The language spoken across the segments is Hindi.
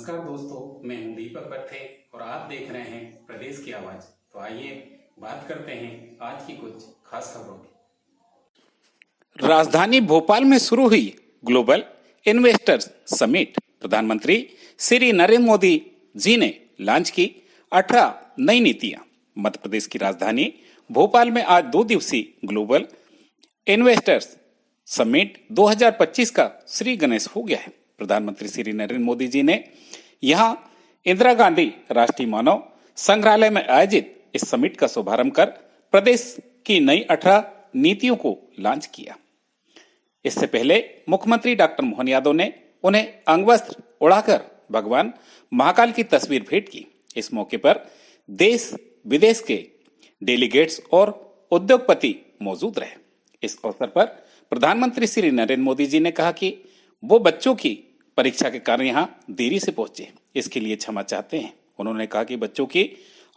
नमस्कार दोस्तों, मैं हूं दीपक पत्थे और आप देख रहे हैं प्रदेश की आवाज। तो आइए बात करते हैं आज की कुछ खास खबरों की। राजधानी भोपाल में शुरू हुई ग्लोबल इन्वेस्टर्स समिट। प्रधानमंत्री श्री नरेंद्र मोदी जी ने लॉन्च की 18 नई नीतियां। मध्य प्रदेश की राजधानी भोपाल में आज 2 दिवसीय ग्लोबल इन्वेस्टर्स समिट 2025 का श्री गणेश हो गया है। प्रधानमंत्री श्री नरेंद्र मोदी जी ने यहां इंदिरा गांधी राष्ट्रीय मानव संग्रहालय में आयोजित इस समिट का शुभारंभ कर प्रदेश की नई 18 नीतियों को लॉन्च किया। इससे पहले मुख्यमंत्री डॉक्टर मोहन यादव ने उन्हें अंगवस्त्र उड़ाकर भगवान महाकाल की तस्वीर भेंट की। इस मौके पर देश विदेश के डेलीगेट्स और उद्योगपति मौजूद रहे। इस अवसर पर प्रधानमंत्री श्री नरेंद्र मोदी जी ने कहा कि वो बच्चों की परीक्षा के कारण यहाँ देरी से पहुंचे, इसके लिए क्षमा चाहते हैं। उन्होंने कहा कि बच्चों की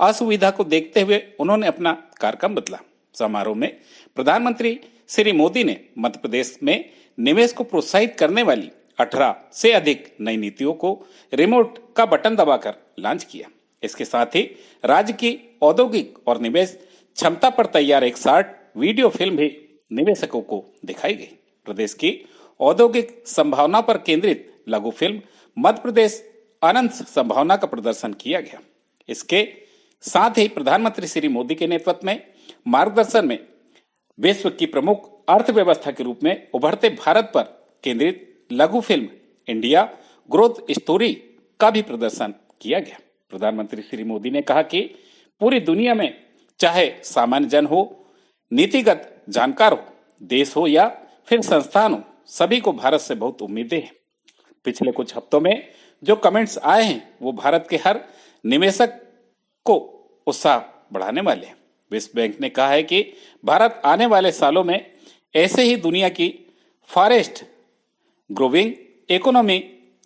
असुविधा को देखते हुए उन्होंने अपना कार्यक्रम बदला। समारोह में प्रधानमंत्री श्री मोदी ने मध्य प्रदेश में निवेश को प्रोत्साहित करने वाली 18 से अधिक नई नीतियों को रिमोट का बटन दबाकर लॉन्च किया। इसके साथ ही राज्य की औद्योगिक और निवेश क्षमता पर तैयार एक शार्ट वीडियो फिल्म भी निवेशकों को दिखाई गई। प्रदेश की औद्योगिक संभावना पर केंद्रित लघु फिल्म मध्य प्रदेश अनंत संभावना का प्रदर्शन किया गया। इसके साथ ही प्रधानमंत्री श्री मोदी के नेतृत्व में मार्गदर्शन में विश्व की प्रमुख अर्थव्यवस्था के रूप में उभरते भारत पर केंद्रित लघु फिल्म इंडिया ग्रोथ स्टोरी का भी प्रदर्शन किया गया। प्रधानमंत्री श्री मोदी ने कहा कि पूरी दुनिया में चाहे सामान्य जन हो, नीतिगत जानकार हो, देश हो या फिर संस्थान हो, सभी को भारत से बहुत उम्मीदें हैं। पिछले कुछ हफ्तों में जो कमेंट्स आए हैं वो भारत के हर निवेशक को उत्साह बढ़ाने वाले हैं। विश्व बैंक ने कहा है कि भारत आने वाले सालों में ऐसे ही दुनिया की फास्टेस्ट ग्रोइंग इकोनॉमी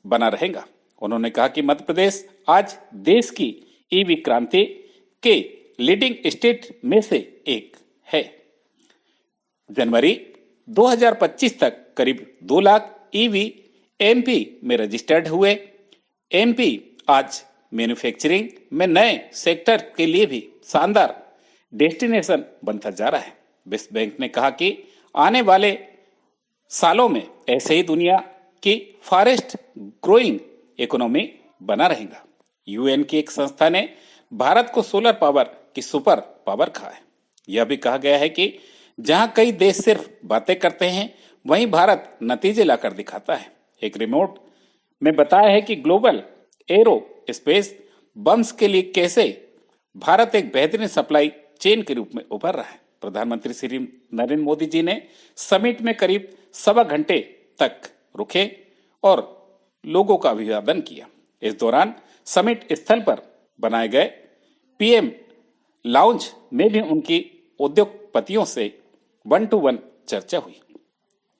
बना रहेगा। उन्होंने कहा कि मध्य प्रदेश आज देश की ईवी क्रांति के लीडिंग स्टेट में से एक है। जनवरी 2025 तक करीब 2 लाख ईवी एमपी में रजिस्टर्ड हुए। एमपी आज मैन्युफैक्चरिंग में नए सेक्टर के लिए भी शानदार डेस्टिनेशन बनता जा रहा है। विश्व बैंक ने कहा कि आने वाले सालों में ऐसे ही दुनिया की फास्टेस्ट ग्रोइंग इकोनॉमी बना रहेगा। यूएन की एक संस्था ने भारत को सोलर पावर की सुपर पावर कहा है। यह भी कहा गया है कि जहां कई देश सिर्फ बातें करते हैं, वहीं भारत नतीजे लाकर दिखाता है। एक रिमोट में बताया है कि ग्लोबल एरो स्पेस बम्स के लिए कैसे भारत एक बेहतरीन सप्लाई चेन के रूप में उभर रहा है। प्रधानमंत्री श्री नरेंद्र मोदी जी ने समिट में करीब 1.25 घंटे तक रुके और लोगों का अभिवादन किया। इस दौरान समिट स्थल पर बनाए गए पीएम लाउंज में भी उनकी उद्योगपतियों से 1-to-1 चर्चा हुई।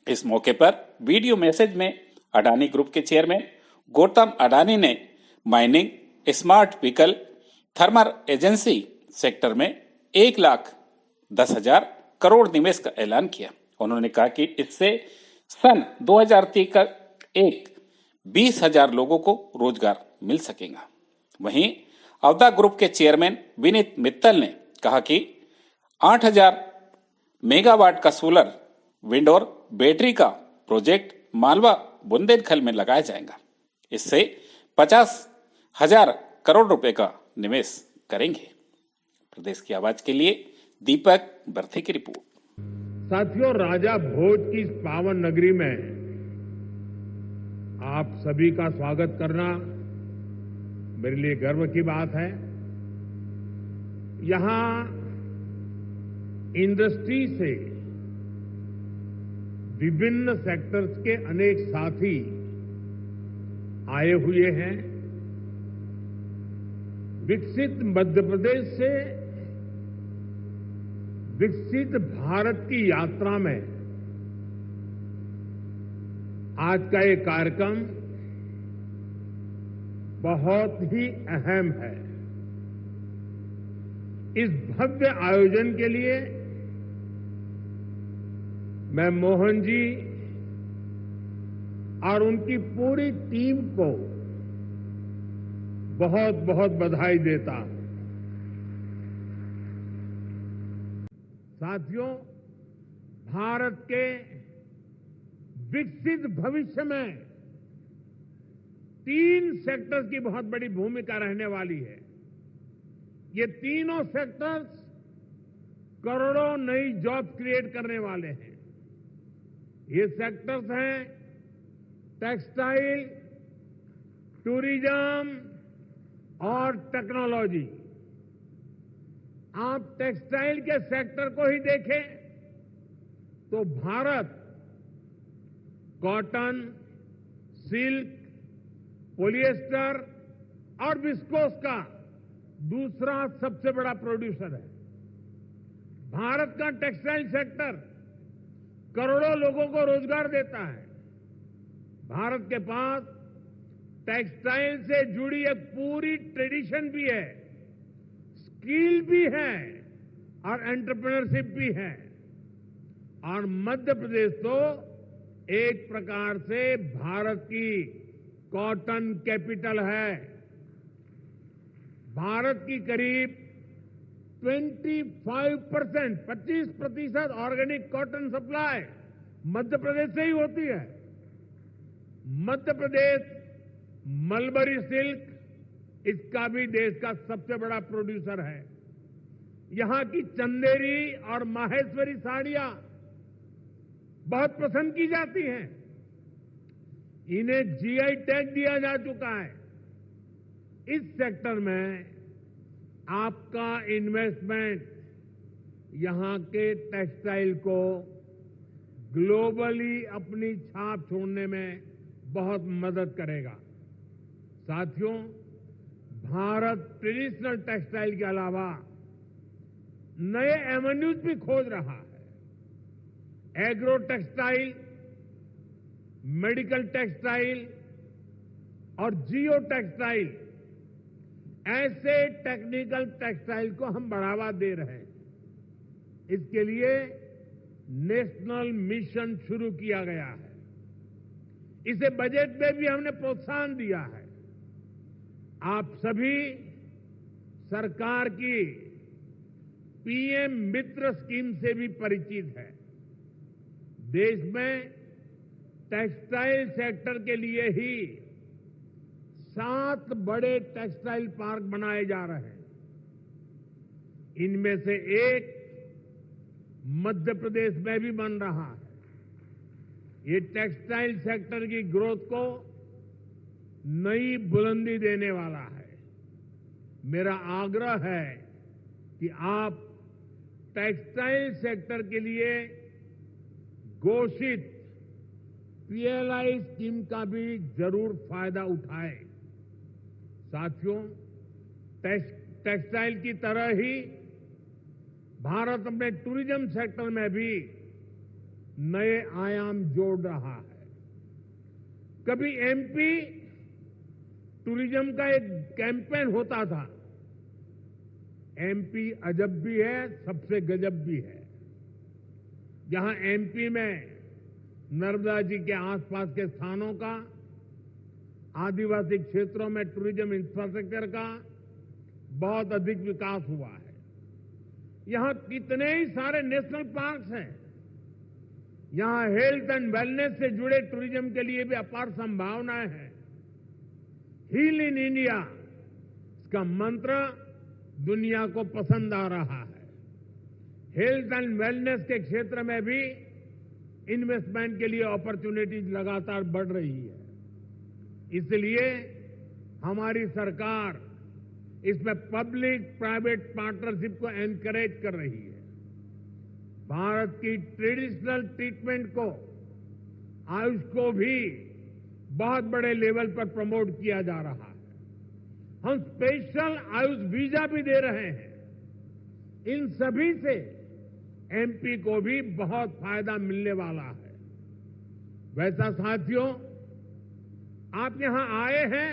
इस मौके पर वीडियो मैसेज में अडानी ग्रुप के चेयरमैन गौतम अडानी ने mining, smart vehicle, thermal agency sector में 1,10,000 करोड़ निवेश का ऐलान किया। उन्होंने कहा कि इससे सन 2030 तक 20,000 लोगों को रोजगार मिल सकेगा। वहीं अवधा ग्रुप के चेयरमैन विनीत मित्तल ने कहा कि 8,000 मेगावाट का सोलर, विंड और बैटरी का प्रोजेक्ट मालवा बुंदेलखंड में लगाया जाएगा। इससे 50,000 करोड़ रुपए का निवेश करेंगे। प्रदेश की आवाज के लिए दीपक बर्थे की रिपोर्ट। साथियों, राजा भोज की इस पावन नगरी में आप सभी का स्वागत करना मेरे लिए गर्व की बात है। यहां इंडस्ट्री से विभिन्न सेक्टर्स के अनेक साथी आए हुए हैं। विकसित मध्य प्रदेश से विकसित भारत की यात्रा में आज का ये कार्यक्रम बहुत ही अहम है। इस भव्य आयोजन के लिए मैं मोहन जी और उनकी पूरी टीम को, बहुत बहुत बधाई देता हूं। साथियों, भारत के विकसित भविष्य में 3 सेक्टर्स की बहुत बड़ी भूमिका रहने वाली है। ये तीनों सेक्टर्स करोड़ों नई जॉब क्रिएट करने वाले हैं। ये सेक्टर्स हैं टेक्सटाइल, टूरिज्म और टेक्नोलॉजी। आप टेक्सटाइल के सेक्टर को ही देखें तो भारत कॉटन, सिल्क, पॉलिएस्टर और विस्कोस का दूसरा सबसे बड़ा प्रोड्यूसर है। भारत का टेक्सटाइल सेक्टर करोड़ों लोगों को रोजगार देता है। भारत के पास टेक्सटाइल से जुड़ी एक पूरी ट्रेडिशन भी है, स्किल भी है और एंटरप्रेन्योरशिप भी है। और मध्य प्रदेश तो एक प्रकार से भारत की कॉटन कैपिटल है। भारत की करीब 25% organic cotton supply Madhya Pradesh से ही होती है। मध्य प्रदेश मलबरी सिल्क, इसका भी देश का सबसे बड़ा प्रोड्यूसर है। यहां की चंदेरी और माहेश्वरी साड़ियां बहुत पसंद की जाती हैं। इन्हें जीआई टैग दिया जा चुका है। इस सेक्टर में आपका इन्वेस्टमेंट यहां के टेक्सटाइल को ग्लोबली अपनी छाप छोड़ने में बहुत मदद करेगा। साथियों, भारत ट्रेडिशनल टेक्सटाइल के अलावा नए एवेन्यूज भी खोज रहा है। एग्रो टेक्सटाइल, मेडिकल टेक्सटाइल और जियो टेक्सटाइल, ऐसे टेक्निकल टेक्सटाइल को हम बढ़ावा दे रहे हैं। इसके लिए नेशनल मिशन शुरू किया गया है। इसे बजट में भी हमने प्रोत्साहन दिया है। आप सभी सरकार की पीएम मित्र स्कीम से भी परिचित है। देश में टेक्सटाइल सेक्टर के लिए ही 7 बड़े टेक्सटाइल पार्क बनाए जा रहे हैं। इनमें से एक मध्य प्रदेश में भी बन रहा है। ये टेक्सटाइल सेक्टर की ग्रोथ को नई बुलंदी देने वाला है। मेरा आग्रह है कि आप टेक्सटाइल सेक्टर के लिए घोषित पीएलआई स्कीम का भी जरूर फायदा उठाएं। साथियों, टेक्सटाइल की तरह ही भारत अपने टूरिज्म सेक्टर में भी नए आयाम जोड़ रहा है। कभी एमपी टूरिज्म का एक कैंपेन होता था, एमपी अजब भी है, सबसे गजब भी है। जहां एमपी में नर्मदा जी के आसपास के स्थानों का, आदिवासी क्षेत्रों में टूरिज्म इंफ्रास्ट्रक्चर का बहुत अधिक विकास हुआ है। यहां कितने ही सारे नेशनल पार्क्स हैं। यहां हेल्थ एंड वेलनेस से जुड़े टूरिज्म के लिए भी अपार संभावनाएं हैं। हील इन इंडिया, इसका मंत्र दुनिया को पसंद आ रहा है। हेल्थ एंड वेलनेस के क्षेत्र में भी इन्वेस्टमेंट के लिए अपॉर्चुनिटीज लगातार बढ़ रही है। इसलिए हमारी सरकार इसमें पब्लिक प्राइवेट पार्टनरशिप को एनकरेज कर रही है। भारत की ट्रेडिशनल ट्रीटमेंट को, आयुष को भी बहुत बड़े लेवल पर प्रमोट किया जा रहा है। हम स्पेशल आयुष वीजा भी दे रहे हैं। इन सभी से एमपी को भी बहुत फायदा मिलने वाला है। वैसा साथियों, आप यहां आए हैं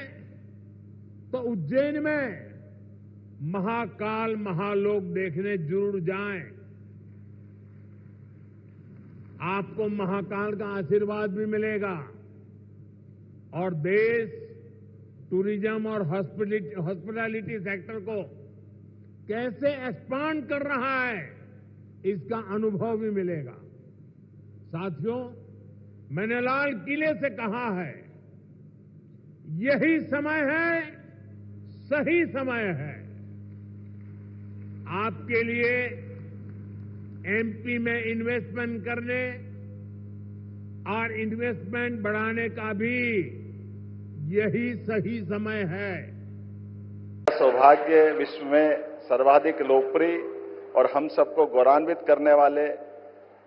तो उज्जैन में महाकाल महालोक देखने जरूर जाएं। आपको महाकाल का आशीर्वाद भी मिलेगा और देश टूरिज्म और हॉस्पिटैलिटी सेक्टर को कैसे एक्सपांड कर रहा है, इसका अनुभव भी मिलेगा। साथियों, मैंने लाल किले से कहा है, यही समय है, सही समय है आपके लिए एमपी में इन्वेस्टमेंट करने और इन्वेस्टमेंट बढ़ाने का भी यही सही समय है। सौभाग्य विश्व में सर्वाधिक लोकप्रिय और हम सबको गौरवान्वित करने वाले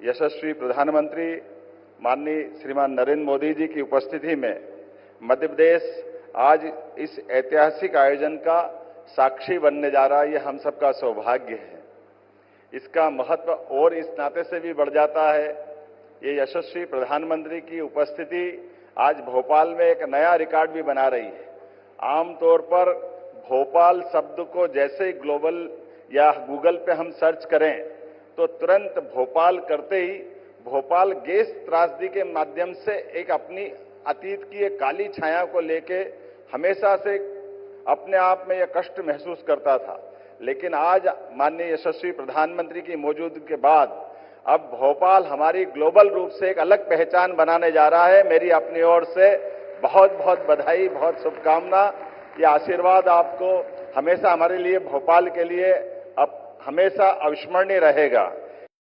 यशस्वी प्रधानमंत्री माननीय श्रीमान नरेंद्र मोदी जी की उपस्थिति में मध्य प्रदेश आज इस ऐतिहासिक आयोजन का साक्षी बनने जा रहा है। ये हम सबका सौभाग्य है। इसका महत्व और इस नाते से भी बढ़ जाता है, ये यशस्वी प्रधानमंत्री की उपस्थिति आज भोपाल में एक नया रिकॉर्ड भी बना रही है। आमतौर पर भोपाल शब्द को जैसे ही ग्लोबल या गूगल पे हम सर्च करें तो तुरंत भोपाल करते ही भोपाल गैस त्रासदी के माध्यम से एक अपनी अतीत की एक काली छाया को लेके हमेशा से अपने आप में यह कष्ट महसूस करता था। लेकिन आज माननीय यशस्वी प्रधानमंत्री की मौजूदगी के बाद अब भोपाल हमारी ग्लोबल रूप से एक अलग पहचान बनाने जा रहा है। मेरी अपनी ओर से बहुत बहुत बधाई, बहुत शुभकामना। ये आशीर्वाद आपको हमेशा हमारे लिए, भोपाल के लिए अब हमेशा अविस्मरणीय रहेगा।